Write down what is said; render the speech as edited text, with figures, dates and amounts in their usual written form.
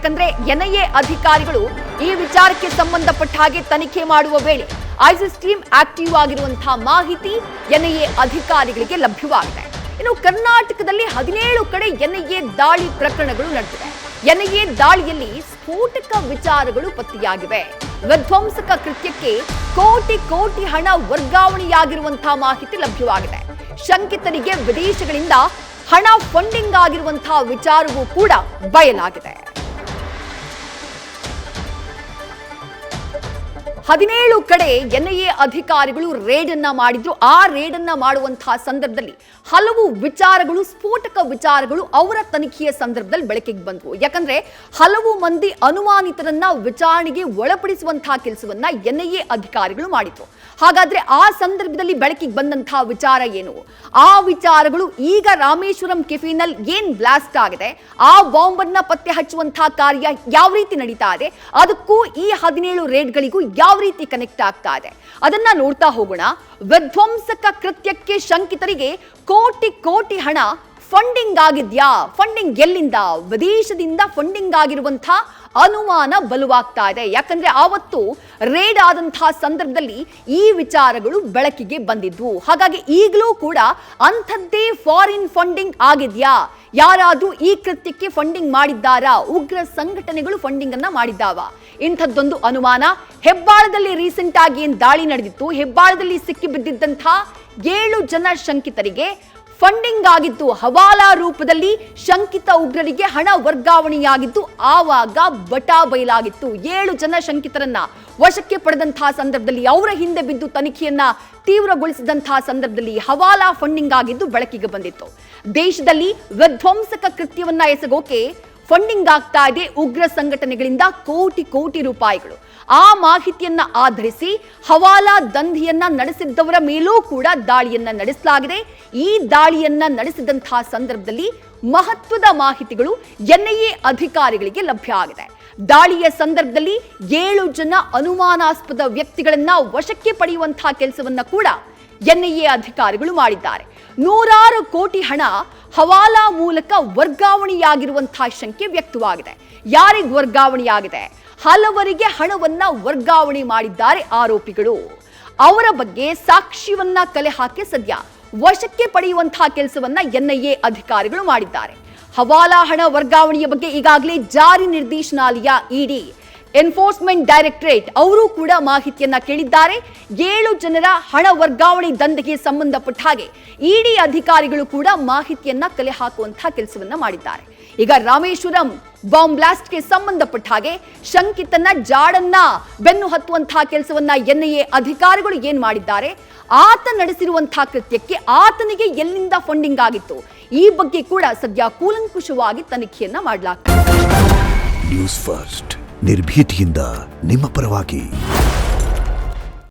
ಯಾಕಂದ್ರೆ ಎನ್ಐಎ ಅಧಿಕಾರಿಗಳು ಈ ವಿಚಾರಕ್ಕೆ ಸಂಬಂಧಪಟ್ಟ ಹಾಗೆ ತನಿಖೆ ಮಾಡುವ ವೇಳೆ ಐಸಿಸ್ ಟೀಮ್ ಆಕ್ಟಿವ್ ಆಗಿರುವಂತಹ ಮಾಹಿತಿ ಎನ್ಐಎ ಅಧಿಕಾರಿಗಳಿಗೆ ಲಭ್ಯವಾಗಿದೆ. ಇನ್ನು ಕರ್ನಾಟಕದಲ್ಲಿ 17 ಕಡೆ ಎನ್ಐಎ ದಾಳಿ ಪ್ರಕರಣಗಳು ನಡೆದಿವೆ. ಎನ್ಐಎ ದಾಳಿಯಲ್ಲಿ ಸ್ಫೋಟಕ ವಿಚಾರಗಳು ಪತ್ತೆಯಾಗಿವೆ. ವಿಧ್ವಂಸಕ ಕೃತ್ಯಕ್ಕೆ ಕೋಟಿ ಹಣ ವರ್ಗಾವಣೆಯಾಗಿರುವಂತಹ ಮಾಹಿತಿ ಲಭ್ಯವಾಗಿದೆ. ಶಂಕಿತರಿಗೆ ವಿದೇಶಗಳಿಂದ ಹಣ ಫಂಡಿಂಗ್ ಆಗಿರುವಂತಹ ವಿಚಾರವೂ ಕೂಡ ಬಯಲಾಗಿದೆ. 17 ಕಡೆ ಎನ್ಐಎ ಅಧಿಕಾರಿಗಳು ರೇಡ್ ಅನ್ನ ಮಾಡಿದ್ರು. ಆ ರೇಡ್ ಅನ್ನ ಮಾಡುವಂತಹ ಸಂದರ್ಭದಲ್ಲಿ ಹಲವು ವಿಚಾರಗಳು, ಸ್ಫೋಟಕ ವಿಚಾರಗಳು ಅವರ ತನಿಖೆಯ ಸಂದರ್ಭದಲ್ಲಿ ಬೆಳಕಿಗೆ ಬಂದವು. ಯಾಕಂದ್ರೆ ಹಲವು ಮಂದಿ ಅನುಮಾನಿತರನ್ನ ವಿಚಾರಣೆಗೆ ಒಳಪಡಿಸುವಂತಹ ಕೆಲಸವನ್ನ ಎನ್ಐಎ ಅಧಿಕಾರಿಗಳು ಮಾಡಿದ್ರು. ಹಾಗಾದ್ರೆ ಆ ಸಂದರ್ಭದಲ್ಲಿ ಬೆಳಕಿಗೆ ಬಂದಂತಹ ವಿಚಾರ ಏನು? ಆ ವಿಚಾರಗಳು ಈಗ ರಾಮೇಶ್ವರಂ ಕೆಫಿನಲ್ಲಿ ಏನ್ ಬ್ಲಾಸ್ಟ್ ಆಗಿದೆ, ಆ ಬಾಂಬ್ ಅನ್ನ ಪತ್ತೆ ಹಚ್ಚುವಂತಹ ಕಾರ್ಯ ಯಾವ ರೀತಿ ನಡೀತಾ ಇದೆ, ಅದಕ್ಕೂ ಈ 17 ರೇಡ್ಗಳಿಗೂ ಯಾವ ರೀತಿ ಕನೆಕ್ಟ್ ಆಗ್ತಾ ಇದೆ, ಅದನ್ನ ನೋಡ್ತಾ ಹೋಗೋಣ. ವಿಧ್ವಂಸಕ ಕೃತ್ಯಕ್ಕೆ ಶಂಕಿತರಿಗೆ ಕೋಟಿ ಹಣ ಫಂಡಿಂಗ್ ಆಗಿದ್ಯಾ? ಫಂಡಿಂಗ್ ಎಲ್ಲಿಂದ? ವಿದೇಶದಿಂದ ಫಂಡಿಂಗ್ ಆಗಿರುವಂತಹ ಅನುಮಾನ ಬಲವಾಗ್ತಾ ಇದೆ. ಯಾಕಂದ್ರೆ ಆವತ್ತು ರೇಡ್ ಆದಂತಹ ಸಂದರ್ಭದಲ್ಲಿ ಈ ವಿಚಾರಗಳು ಬೆಳಕಿಗೆ ಬಂದಿದ್ವು. ಹಾಗಾಗಿ ಈಗಲೂ ಕೂಡ ಅಂಥದ್ದೇ ಫಾರಿನ್ ಫಂಡಿಂಗ್ ಆಗಿದ್ಯಾ? ಯಾರಾದ್ರೂ ಈ ಕೃತ್ಯಕ್ಕೆ ಫಂಡಿಂಗ್ ಮಾಡಿದ್ದಾರಾ? ಉಗ್ರ ಸಂಘಟನೆಗಳು ಫಂಡಿಂಗ್ ಅನ್ನ ಮಾಡಿದ್ದಾವ? ಇಂಥದ್ದೊಂದು ಅನುಮಾನ. ಹೆಬ್ಬಾಳದಲ್ಲಿ ರೀಸೆಂಟ್ ಆಗಿ ಏನ್ ದಾಳಿ ನಡೆದಿತ್ತು, ಹೆಬ್ಬಾಳದಲ್ಲಿ ಸಿಕ್ಕಿ ಬಿದ್ದಿದ್ದಂತಹ 7 ಜನ ಶಂಕಿತರಿಗೆ ಫಂಡಿಂಗ್ ಆಗಿದ್ದು, ಹವಾಲಾ ರೂಪದಲ್ಲಿ ಶಂಕಿತ ಉಗ್ರರಿಗೆ ಹಣ ವರ್ಗಾವಣೆಯಾಗಿದ್ದು ಆವಾಗ ಬಟಾ ಬಯಲಾಗಿತ್ತು. 7 ಜನ ಶಂಕಿತರನ್ನ ವಶಕ್ಕೆ ಪಡೆದಂತಹ ಸಂದರ್ಭದಲ್ಲಿ, ಅವರ ಹಿಂದೆ ಬಿದ್ದು ತನಿಖೆಯನ್ನ ತೀವ್ರಗೊಳಿಸಿದಂತಹ ಸಂದರ್ಭದಲ್ಲಿ ಹವಾಲಾ ಫಂಡಿಂಗ್ ಆಗಿದ್ದು ಬೆಳಕಿಗೆ ಬಂದಿತ್ತು. ದೇಶದಲ್ಲಿ ವಿಧ್ವಂಸಕ ಕೃತ್ಯವನ್ನ ಎಸಗೋಕೆ ಫಂಡಿಂಗ್ ಆಗ್ತಾ ಇದೆ ಉಗ್ರ ಸಂಘಟನೆಗಳಿಂದ ಕೋಟಿ ರೂಪಾಯಿಗಳು. ಆ ಮಾಹಿತಿಯನ್ನ ಆಧರಿಸಿ ಹವಾಲಾ ದಂಧೆಯನ್ನ ನಡೆಸಿದ್ದವರ ಮೇಲೂ ಕೂಡ ದಾಳಿಯನ್ನ ನಡೆಸಲಾಗಿದೆ. ಈ ದಾಳಿಯನ್ನ ನಡೆಸಿದಂತಹ ಸಂದರ್ಭದಲ್ಲಿ ಮಹತ್ವದ ಮಾಹಿತಿಗಳು ಎನ್ಐಎ ಅಧಿಕಾರಿಗಳಿಗೆ ಲಭ್ಯ ಆಗಿದೆ. ದಾಳಿಯ ಸಂದರ್ಭದಲ್ಲಿ 7 ಜನ ಅನುಮಾನಾಸ್ಪದ ವ್ಯಕ್ತಿಗಳನ್ನ ವಶಕ್ಕೆ ಪಡೆಯುವಂತಹ ಕೆಲಸವನ್ನ ಕೂಡ ಎನ್ಐಎ ಅಧಿಕಾರಿಗಳು ಮಾಡಿದ್ದಾರೆ. 100 ಕೋಟಿ ಹಣ ಹವಾಲಾ ಮೂಲಕ ವರ್ಗಾವಣೆಯಾಗಿರುವಂತಹ ಶಂಕೆ ವ್ಯಕ್ತವಾಗಿದೆ. ಯಾರಿಗೆ ವರ್ಗಾವಣೆಯಾಗಿದೆ? ಹಲವರಿಗೆ ಹಣವನ್ನ ವರ್ಗಾವಣೆ ಮಾಡಿದ್ದಾರೆ ಆರೋಪಿಗಳು. ಅವರ ಬಗ್ಗೆ ಸಾಕ್ಷ್ಯವನ್ನ ಕಲೆ ಹಾಕಿ ಸದ್ಯ ವಶಕ್ಕೆ ಪಡೆಯುವಂತಹ ಕೆಲಸವನ್ನ ಎನ್ಐಎ ಅಧಿಕಾರಿಗಳು ಮಾಡಿದ್ದಾರೆ. ಹವಾಲಾ ಹಣ ವರ್ಗಾವಣೆಯ ಬಗ್ಗೆ ಈಗಾಗಲೇ ಜಾರಿ ನಿರ್ದೇಶನಾಲಯ, ಇಡಿ, ಎನ್ಫೋರ್ಸ್ಮೆಂಟ್ ಡೈರೆಕ್ಟರೇಟ್ ಅವರು ಕೂಡ ಮಾಹಿತಿಯನ್ನ ಕೇಳಿದ್ದಾರೆ. 7 ಜನರ ಹಣ ವರ್ಗಾವಣೆ ದಂಧೆಗೆ ಸಂಬಂಧಪಟ್ಟ ಹಾಗೆ ಇಡಿ ಅಧಿಕಾರಿಗಳು ಕೂಡ ಮಾಹಿತಿಯನ್ನ ಕಲೆ ಹಾಕುವಂತಹ ಕೆಲಸವನ್ನ ಮಾಡಿದ್ದಾರೆ. ಈಗ ರಾಮೇಶ್ವರಂ ಬಾಂಬ್ ಬ್ಲಾಸ್ಟ್ಗೆ ಸಂಬಂಧಪಟ್ಟ ಹಾಗೆ ಶಂಕಿತನ ಜಾಡನ್ನ ಬೆನ್ನು ಹತ್ತುವಂತಹ ಕೆಲಸವನ್ನ ಎನ್ಐಎ ಅಧಿಕಾರಿಗಳು ಏನ್ ಮಾಡಿದ್ದಾರೆ, ಆತ ನಡೆಸಿರುವಂತಹ ಕೃತ್ಯಕ್ಕೆ ಆತನಿಗೆ ಎಲ್ಲಿಂದ ಫಂಡಿಂಗ್ ಆಗಿತ್ತು, ಈ ಬಗ್ಗೆ ಕೂಡ ಸದ್ಯ ಕೂಲಂಕುಷವಾಗಿ ತನಿಖೆಯನ್ನ ಮಾಡಲಾಗ್ತದೆ. ನ್ಯೂಸ್ ಫಸ್ಟ್, ನಿರ್ಭೀತಿಯಿಂದ ನಿಮ್ಮ ಪರವಾಗಿ.